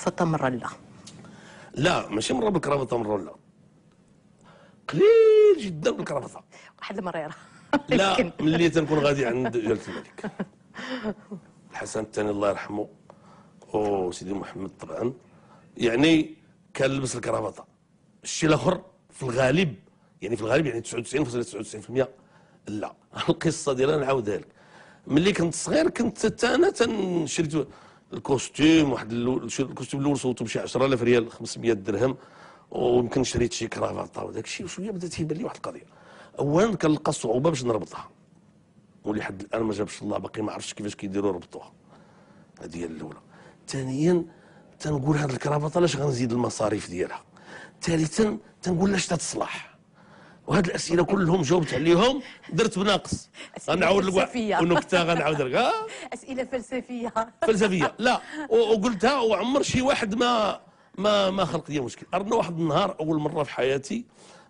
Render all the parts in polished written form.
فتة مرة لا. لا ماشي مره بالكرافطه مره لا، قليل جدا بالكرافطه. واحد المريره. لا ملي تنكون غادي عند جلاله الملك الحسن الثاني الله يرحمه وسيدي محمد طبعا، يعني كان لبس الكرافطه. الشيء الاخر في الغالب يعني 99.99% لا. القصه ديالها نعاودها لك. ملي كنت صغير كنت حتى انا تنشري الكوستيم، واحد الكوستيم الاول صوتو بشي 10,000 ريال 500 درهم، ويمكن شريت شي كرافطه وداك الشيء، وشويه بدات تيبان لي واحد القضيه. اولا كنلقى صعوبه باش نربطها، ولحد الان ما جابش الله، باقي ما عرفتش كيفاش كيديروا يربطوها. هذه هي الاولى. ثانيا تنقول هذه الكرافطه لاش غنزيد المصاريف ديالها. ثالثا تنقول لاش تتصلح. وهاد الاسئله كلهم جاوبت عليهم درت بناقص. غنعاود لك ونكته غنعاود لك. اسئله فلسفيه. فلسفيه لا، وقلتها وعمر شي واحد ما خلق لي مشكل. عرضنا واحد النهار اول مره في حياتي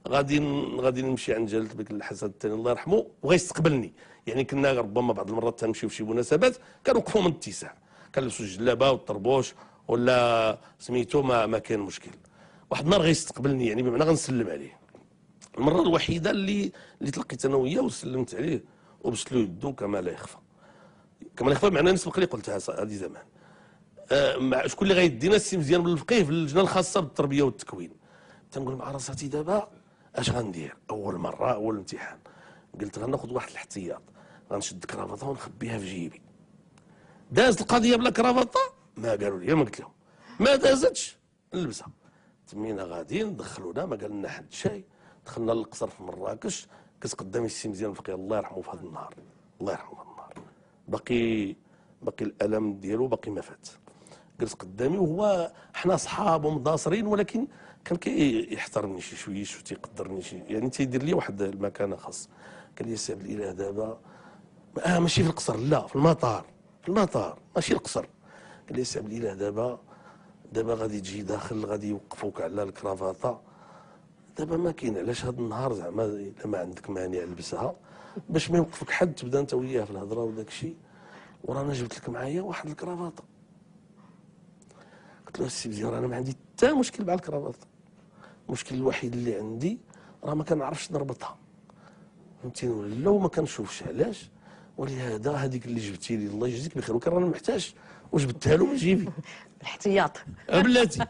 غادي نمشي عند جلاله الملك الحسن الثاني الله يرحمه وغيستقبلني. يعني كنا ربما بعض المرات تنمشيو في شي مناسبات كنوقفوا من الاتساع، كنلبسوا الجلابه والطربوش ولا سميتو ما كان مشكل. واحد النهار غيستقبلني يعني بمعنى غنسلم عليه. المره الوحيده اللي تلقيت انا وياه وسلمت عليه وبست له يدو كما لا يخفى. كما لا يخفى معناه نسبق لي قلتها هذه زمان. مع شكون اللي غيدينا السي مزيان بن الفقيه في اللجنه الخاصه بالتربيه والتكوين. تنقول مع راساتي دابا اش غندير؟ اول مره اول امتحان. قلت غناخذ واحد الاحتياط، غنشد كرافطه ونخبيها في جيبي. دازت القضيه بلا كرافطه؟ ما قالوا لي، ما قلت لهم. ما دازتش نلبسها. تمينا غاديين دخلونا، ما قال لنا حد شيء. دخلنا للقصر في مراكش، كنت قدامي السي مزيان الفقيه الله يرحمه في هذا النهار، الله يرحمه في هذا النهار. باقي الالم ديالو باقي ما فات. جلس قدامي وهو حنا صحاب ومضاصرين، ولكن كان كيحترمني شي شويه تيقدرني شي، يعني تيدير لي واحد المكانه خاص. قال لي سي عبد الاله دابا ماشي في القصر، لا في المطار، ماشي القصر. قال لي سي عبد الاله دابا غادي تجي داخل غادي يوقفوك على الكرافطه. دابا ما كاين علاش هذا النهار زعما الا ما عندك مانع لبسها باش ما يوقفك حد، تبدا انت وياه في الهضره وداك الشيء، ورانا جبت لك معايا واحد الكرافطه. قلت له السي مزيان انا ما عندي حتى مشكل مع الكرافطه، المشكل الوحيد اللي عندي راه ما كنعرفش نربطها، فهمتيني ولا لا، وما كنشوفش علاش، ولهذا هذيك اللي جبتي لي الله يجزيك بخير، وكان رانا محتاج وجبتها له من جيبي الاحتياط. بلاتي.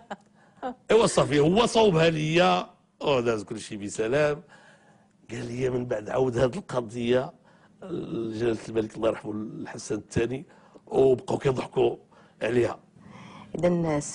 ايوا صافي هو صوبها ليا وداز كل شيء بسلام. قال لي من بعد عاود هذه القضيه جلاله الملك الله يرحمه الحسن الثاني وبقاو كيضحكوا عليها. اذا